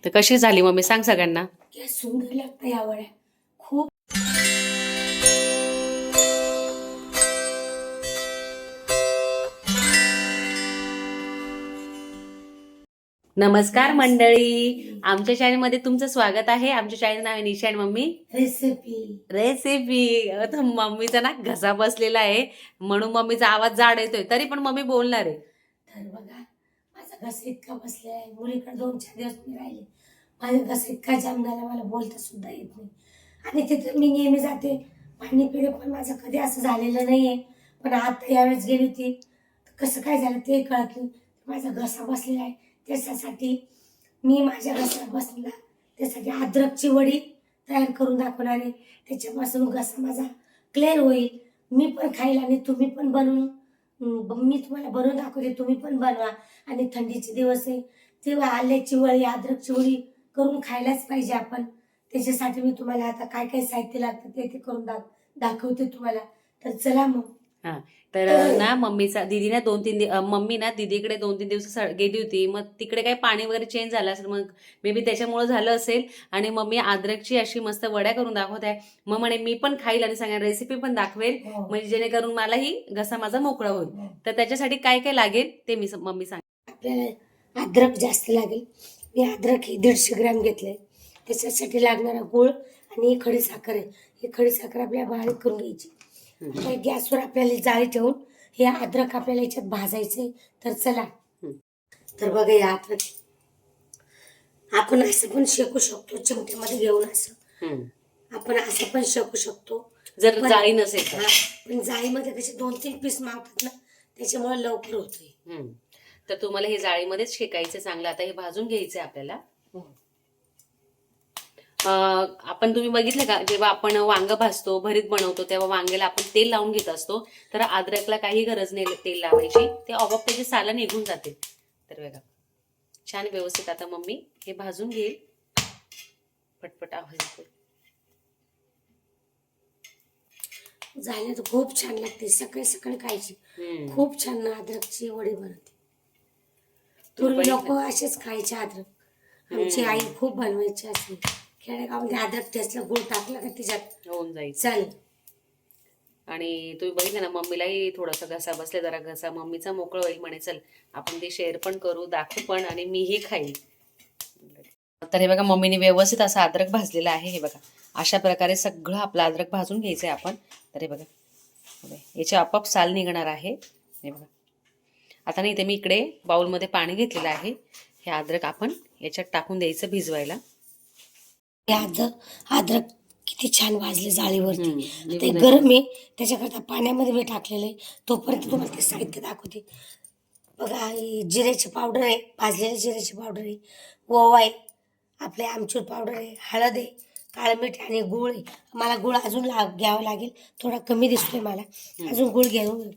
तर कशी झाली मम्मी सांग सगळ्यांना. क्या सुंदर लागतं या वड्या. खूप नमस्कार मंडळी, आमच्या चॅनलमध्ये तुमचं स्वागत आहे. आमच्या चॅनल नाव आहे निशा आणि मम्मी रेसिपी. आता मम्मीचा ना घसा बसलेला आहे म्हणून मम्मीचा आवाज जाड येतोय, तरी पण मम्मी बोलणार आहे. तर बघा माझा घसा इतका बसलेला आहे. मुलीकडे 2-4 दिवस मी राहिले. माझा घसा इतका जाम झाला मला बोलता सुद्धा येत नाही. आणि तिथं मी नेहमी जाते पाणी पिणे, पण माझं कधी असं झालेलं नाहीये. पण आता यावेळेस गेली होती तर कसं काय झालं ते कळत नाही. माझा घसा बसलेला आहे. त्याच्यासाठी मी माझ्या घशाला बसलेला त्यासाठी अद्रकची वडी तयार करून दाखवणार आहे. त्याच्यापासून घसा माझा क्लिअर होईल. मी पण खाईल आणि तुम्ही पण बनवून मी तुम्हाला बनवून दाखवते, तुम्ही पण बनवा. आणि थंडीचे दिवस आहे तेव्हा आल्याची वडी अद्रकची वडी करून खायलाच पाहिजे आपण. त्याच्यासाठी मी तुम्हाला आता काय काय साहित्य लागतं ते करून दाखवते तुम्हाला. तर चला मग. हा, तर ना मम्मीचा दीदी ना 2-3 मम्मी ना दीदीकडे 2-3 दिवस गेली होती. मग तिकडे काही पाणी वगैरे चेंज झालं असेल, मग मे बी त्याच्यामुळे झालं असेल. आणि मम्मी अद्रकची अशी मस्त वड्या करून दाखवत आहे. मग म्हणे मी पण खाईल आणि सगळ्या रेसिपी पण दाखवेल, म्हणजे जेणेकरून मलाही घसा माझा मोकळा होईल. तर त्याच्यासाठी काय काय लागेल ते मम्मी सांग. आपल्याला अद्रक जास्त लागेल. मी अद्रक हे 150 ग्रॅम घेतले. त्याच्यासाठी लागणारा गूळ आणि खडी साखर आहे. ही खडी साखर आपल्याला बारीक करून घ्यायची. आता गॅसवर आपल्याला जाळी ठेवून हे अद्रक आपल्याला याच्यात भाजायचंय. तर चला. तर बघा या अद्रक आपण असं पण शेकू शकतो, चिमट्यामध्ये घेऊन असं आपण असं पण शेकू शकतो जर जाळी नसेल तर. पण जाळीमध्ये कसे 2-3 पीस मावतात ना, त्याच्यामुळे लवकर होतोय. तर तुम्हाला हे जाळीमध्येच शेकायचं चांगलं. आता हे भाजून घ्यायचंय आपल्याला. आपण तुम्ही बघितलं का, जेव्हा आपण वांग भाजतो, भरीत बनवतो, तेव्हा वांग्याला आपण तेल लावून घेत असतो. तर अद्रकला काही गरज नाही तेल लावायची, ते आपोआप त्याची सालं निघून जाते. तर बघा छान व्यवस्थित आता मम्मी हे भाजून घेईल. पटपट आवाज येतो. झाले तर खूप छान लागते. सकाळी सकाळी खायची. खूप छान अद्रकची वडी बनते. पूर्वी लोक असेच खायचे अद्रक. आमची आई खूप बनवायची असते. खेडेगावमध्ये अद्रक ठेचलं, गुळ टाकलं का त्याच्यात होऊन जाईल. चालेल. आणि तुम्ही बघितलं ना मम्मीलाही थोडासा घसा बसले, जरा घसा मम्मीचा मोकळं होईल म्हणे. चल आपण ते शेअर पण करू, दाखवू पण, आणि मीही खाईल. तर हे बघा मम्मीने व्यवस्थित असा अद्रक भाजलेला आहे. हे बघा अशा प्रकारे सगळं आपलं अद्रक भाजून घ्यायचं आहे आपण. तर हे बघा याचे आपोआप साल निघणार आहे. हे बघा आता नाही, ते मी इकडे बाउलमध्ये पाणी घेतलेलं आहे. हे अद्रक आपण याच्यात टाकून द्यायचं भिजवायला. अद्रक किती छान भाजले जाळीवरती. ते गरम आहे त्याच्याकरता पाण्यामध्ये मी टाकलेलं आहे. तोपर्यंत तुम्हाला ते साहित्य दाखवते. बघा जिऱ्याची पावडर आहे, भाजलेली जिऱ्याची पावडर आहे, ओवा आहे, आपले आमचूर पावडर आहे, हळद आहे, काळं मीठ आणि गूळ आहे. मला गूळ अजून घ्यावा लागेल, थोडा कमी दिसतोय मला. अजून गूळ घेऊन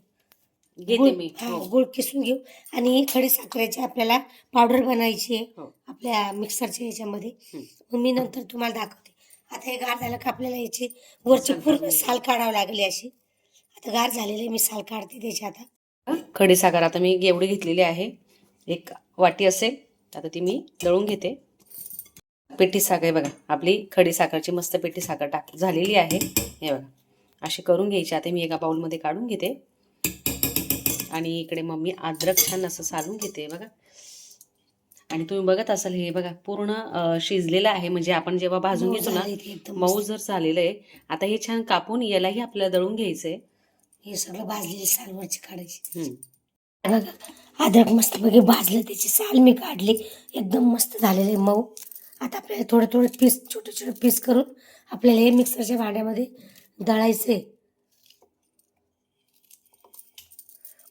गूळ किसून घेऊ. आणि खडी साखरेची आपल्याला पावडर बनायची आहे आपल्या मिक्सरच्या याच्यामध्ये. मग मी नंतर तुम्हाला दाखवते. आता हे गार झालं का आपल्याला याची वरची पूर्ण साल काढावं लागेल अशी. आता गार झालेली मी साल काढते त्याची. आता खडी साखर आता मी एवढी घेतलेली आहे, 1 वाटी असेल. आता ती मी दळून घेते. पेटी साखर बघा, आपली खडी साखरची मस्त पेटी साखर झालेली आहे. हे बघा अशी करून घ्यायची. आता मी एका बाउलमध्ये काढून घेते. आणि इकडे मम्मी अद्रक छान असं सालून घेते बघा. आणि तुम्ही बघत असाल हे बघा पूर्ण शिजलेलं आहे, म्हणजे आपण जेव्हा भाजून घेतो ना मऊ जर झालेलं आहे. आता हे छान कापून यालाही आपल्याला दळून घ्यायचंय. हे सगळं भाजलेली सालवरची काढायची. बघा अद्रक मस्त बघे भाजलं, त्याची साल मी काढली, एकदम मस्त झालेले मऊ. आता आपल्याला थोडे थोडे पीस, छोटे छोटे पीस करून आपल्याला हे मिक्सरच्या भांड्यामध्ये दळायचंय.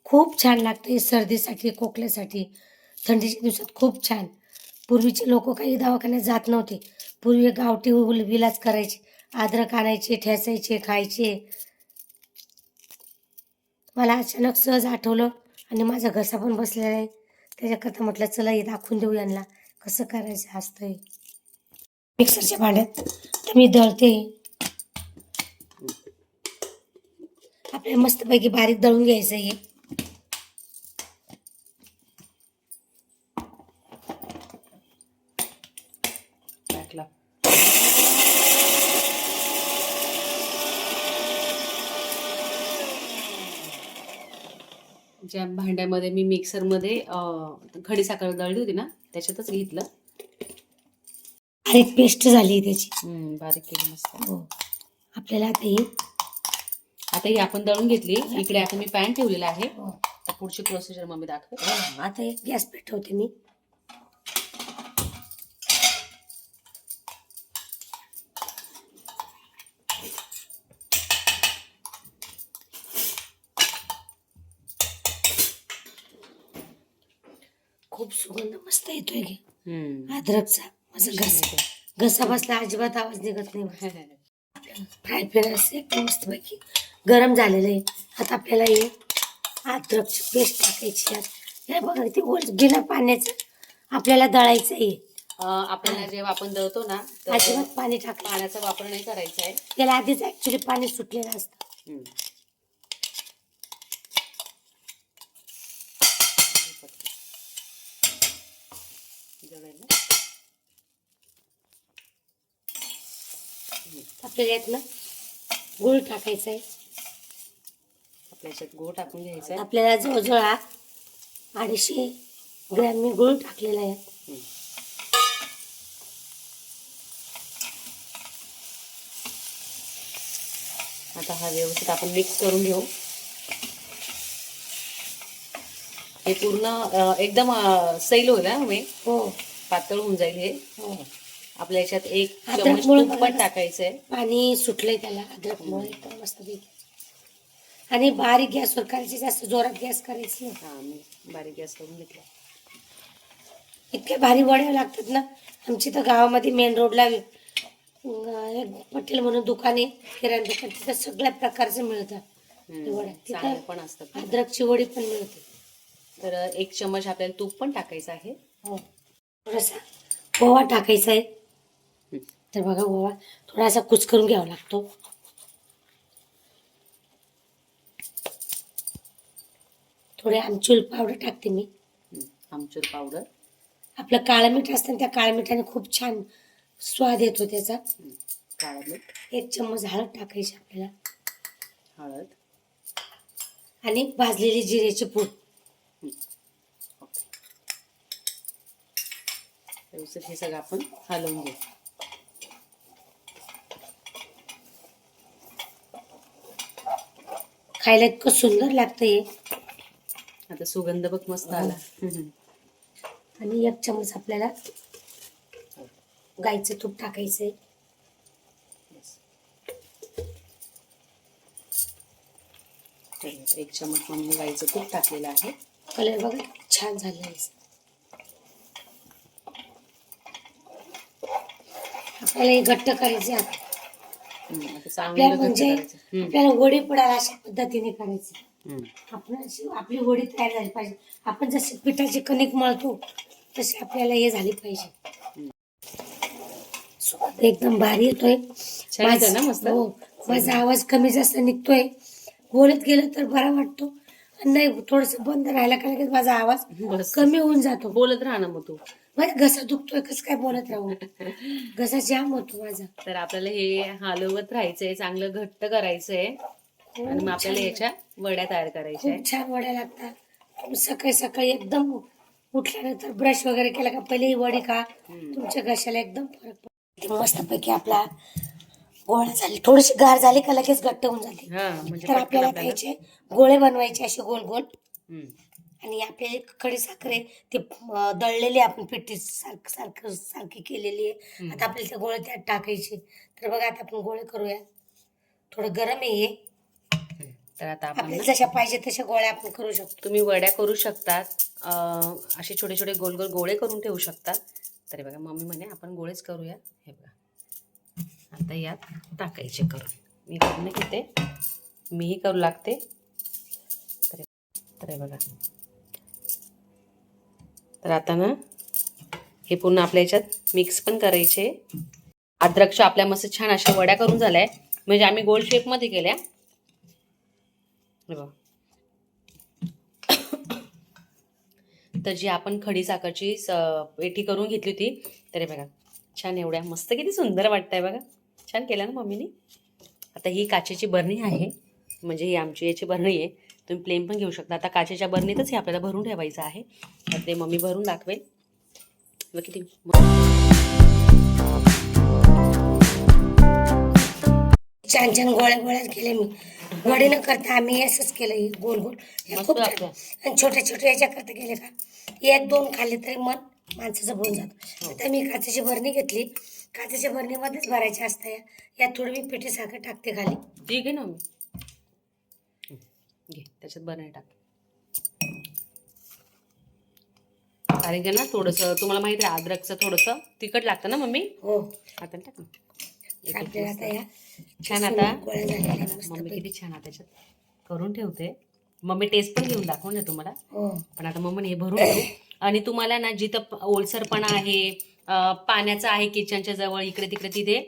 खूप छान लागते सर्दीसाठी, खोकल्यासाठी, थंडीच्या दिवसात खूप छान. पूर्वीचे लोक काही दवाखान्यात जात नव्हते. पूर्वी गावठी विलाज करायचे. अद्रक आणायचे, ठेचायचे, खायचे. मला अचानक सहज आठवलं आणि माझा घसा पण बसलेला आहे. त्याच्याकरता म्हटलं चला हे दाखवून देऊ यांना कसं करायचं असतं. मिक्सरच्या भांड्यात तर मी दळते. आपल्याला मस्तपैकी बारीक दळून घ्यायचं हे. टाकला. ज्या भांड्यामध्ये मी मिक्सरमध्ये खडी साखर दळली होती ना त्याच्यातच घेतलं. बारीक पेस्ट झाली त्याची. बारीक केली मस्त. हो. आपल्याला आता ही आपण दळून घेतली. इकडे आता मी पॅन ठेवलेला आहे. हो. आता पुढची प्रोसिजर मग मी दाखवते. आता एक गॅस पेटवते मी. खूप सुगंध मस्त येतोय की अद्रकचा. माझा घसा बसला अजिबात आवाज निघत नाही. फ्राय पॅन असं एकदम मस्त पैकी गरम झालेलं आहे. आता आपल्याला हे अद्रकची पेस्ट टाकायची आहे. हे बघा ते बिना पाण्याचं आपल्याला दळायचं आहे. आपल्याला जेव्हा आपण दळतो ना तर अजिबात पाणी पाण्याचा वापर नाही करायचा आहे. त्याला आधीच ऍक्च्युली पाणी सुटलेलं असतं. आपल्याला यातनं गूळ टाकायचा आहे. आपल्याच्यात गूळ टाकून घ्यायचा आहे. आपल्याला जवळजवळ 250 ग्रॅम मी गूळ टाकलेला आहे. आता हा व्यवस्थित आपण मिक्स करून घेऊ. हे पूर्ण एकदम सैल होईल ना मी. हो. पातळ होऊन जाईल हे. हो. आपल्या याच्यात 1 चमच तूप पण टाकायचंय. पाणी सुटलंय त्याला अद्रकमुळे एकदम मस्त पैकी. आणि बारीक गॅसवर करायची, जास्त जोरात गॅस करायची नाही. हा मी बारीक गॅस करून घेतला. इतके भारी वड्या लागतात ना. आमची तर गावामध्ये मेन रोडला एक पटेल म्हणून दुकान आहे, किराणा दुकान. तिथं सगळ्या प्रकारचं मिळतं वड्या. तिथं पण असतात. अद्रकची वडी पण मिळते. तर 1 चमच आपल्याला तूप पण टाकायचं आहे. हो. थोडासा ओवा टाकायचा आहे. तर बघा ओवा थोडासा कुचकरून घ्यावा लागतो. थोडे आमचूर पावडर टाकते मी. आमचूर पावडर. आपलं काळं मीठ असतं, त्या काळ्या मिठाने खूप छान स्वाद येतो त्याचा. काळं मीठ. 1 चम्मच हळद टाकायची आपल्याला. हळद आणि भाजलेली जिऱ्याची पूड. व्यवस्थित हे सगळं आपण हलवून घेऊ. खायला इतकं सुंदर लागतं हे. आता सुगंध बघ मस्त आला. आणि 1 चम्मच आपल्याला गाईचं तूप टाकायचंय. एक चमच म्हणून गाईचं तूप टाकलेलं आहे. कलर बघा छान झालेला आहे. आपल्याला हे घट्ट करायचे. आपल्याला म्हणजे आपल्याला वडी पडायला अशा पद्धतीने करायचं. आपण आपली वडी तयार झाली पाहिजे. आपण जसे पिठाची कणिक मळतो तशी आपल्याला हे झाली पाहिजे. एकदम भारी येतोय. हो, माझा आवाज कमी जास्त निघतोय. बोलत गेलं तर बरा वाटतो. नाही थोडस बंद राहायला का लगेच माझा आवाज कमी होऊन जातो. बोलत राहा ना मग तू. माझा घसा दुखतोय, कसं काय बोलत राहू. घसा जाम होतो माझा. तर आपल्याला हे हलवत राहायचंय, चांगलं घट्ट करायचंय. आणि मग आपल्याला याच्या वड्या तयार करायच्या. खूप छान वड्या लागतात. सकाळी सकाळी एकदम उठल्यानंतर ब्रश वगैरे केला का पहिले ही वडी खा. तुमच्या घशाला एकदम फरक पडतो. मस्तपैकी आपला गोळा झाली. थोडीशी गार झाली का लगेच घट्ट होऊन जाते. तर आपल्याला खायचे गोळे बनवायचे असे गोल गोल. आणि आपल्याला खडी साखर आहे ते दळलेली आपण पिठी सारखी केलेली आहे. आता आपल्याला ते गोळे त्यात टाकायचे. तर बघा आता आपण गोळे करूया. थोडं गरम आहे. तर आता आपल्याला जशा पाहिजे तशा गोळ्या आपण करू शकतो. तुम्ही वड्या करू शकतात. असे छोटे छोटे गोल गोल गोळे करून ठेवू शकतात. तरी बघा मम्मी म्हणे आपण गोळेच करूया. हे बघा आता यात टाकायचे करून. मी करून घेते, मीही करू लागते. तर बघा तर आता ना हे पूर्ण आपल्या याच्यात मिक्स पण करायचे. अद्रकच्या आपल्या मस्त छान अशा वड्या करून झाल्या. म्हणजे आम्ही गोल शेप मध्ये केल्या. तर जी आपण खडी साखरची पेठी करून घेतली होती. तर बघा छान एवढ्या मस्त किती सुंदर वाटतंय बघा. छान केलं ना मम्मीनी. आता ही काचेची बरणी आहे, म्हणजे ही आमची याची बरणी आहे. तुम्ही प्लेन पण घेऊ शकता. आता काचेच्या बरणीतच हे आपल्याला भरून ठेवायचं आहे. तर ते मम्मी भरून दाखवेल. बघ किती छान छान गोळ्या गोळ्या केले मी. वडे न करता आम्ही असंच केलं, हे गोल गोल. हे मस्त खूप छान. लागतं. आणि छोट्या छोट्या याच्या करता केले का, एक दोन खाल्ले तरी मन माणसाचं भरून जातं. आता मी काचेची बरणी घेतली. काचेच्या बरणीमध्येच भरायच्या असत्या. यात थोडी मी पिठी साखर टाकते खाली. ठीक आहे ना मम्मी, घे त्याच्यात बरणी टाक. कारण की ना थोडंसं तुम्हाला माहिती आहे अद्रकचं थोडंसं तिखट लागतं ना मम्मी. हो, आता टाक ना. आपल्याला आता या छान. आता गोळ्या झालेल्या मस्त मम्मी पैकी. किती छान आता त्याच्यात करून ठेवते. मम्मी टेस्ट पण घेऊन दाखवून दे तुम्हाला. हो, पण आता मम्मी हे भरून ठेवू. आणि तुम्हाला ना जिथं ओलसरपणा आहे, पाण्याचं आहे किचनच्या जवळ, इकडे तिकडे, तिथे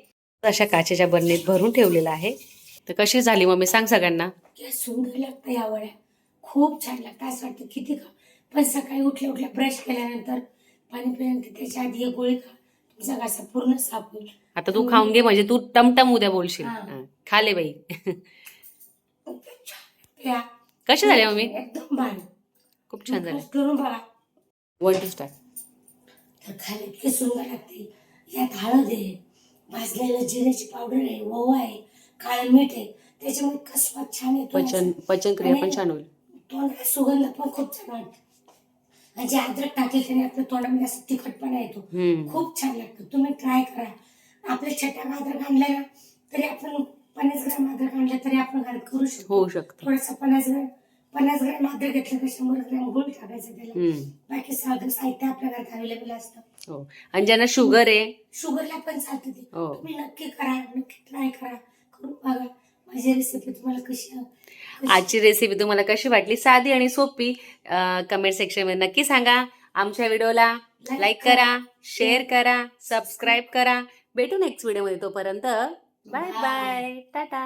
अशा काचेच्या बरणीत भरून ठेवलेलं आहे. तर कशी झाली मम्मी सांग सगळ्यांना. या सुंदर लागतं या वड्या. खूप छान लागतं. असं वाटतं किती खा. पण सकाळी उठल्या उठल्या ब्रश केल्यानंतर, पाणी पिल्यानंतर त्याच्या आधी एक गोळी खा, तुमचा घासा पूर्ण साफ होईल. आता तू खाऊन घे, म्हणजे तू टमटम उद्या बोलशील. हा. हा, खाले बाई. या कशी झाली मम्मी. एकदम भारी. खूप छान झाली. करून बघा. 1 to start. तर खाली इतकी सुंदर लागते. यात हळद आहे, भाजलेलं जिऱ्याची पावडर आहे, ओवा आहे, काळं मीठ आहे. त्याच्यामुळे इतका स्वाद छान येतो. पचनक्रिया पण छान होईल. तोंडाला सुगंध पण खूप छान वाटतो. आणि जे अद्रक टाकले त्याने आपल्या तोंडामध्ये असं तिखटपणा येतो. खूप छान लागतं. तुम्ही ट्राय करा. आपल्या छटाक अद्रक आणलं ना, तरी आपण 50 ग्राम अद्रक आणलं तरी आपण घरात करू शकतो. होऊ शकतं. थोडंसं 50 ग्राम अद्रक घेतलं तर 100 ग्राम गूळ टाकायचं त्याला. बाकी सगळं साहित्य आपल्या घरात अवेलेबल असतं. हो. आणि ज्यांना शुगर आहे, शुगरला पण चालतं ते. हो. तुम्ही नक्की करा, नक्की ट्राय करा, करून बघा. माझी रेसिपी तुम्हाला कशी आजची रेसिपी तुम्हाला कशी वाटली, साधी आणि सोपी, कमेंट सेक्शन मध्ये नक्की सांगा. आमच्या व्हिडिओला लाईक करा, शेअर करा, सबस्क्राईब करा. भेटू नेक्स्ट व्हिडिओ मध्ये. तोपर्यंत बाय बाय, टाटा.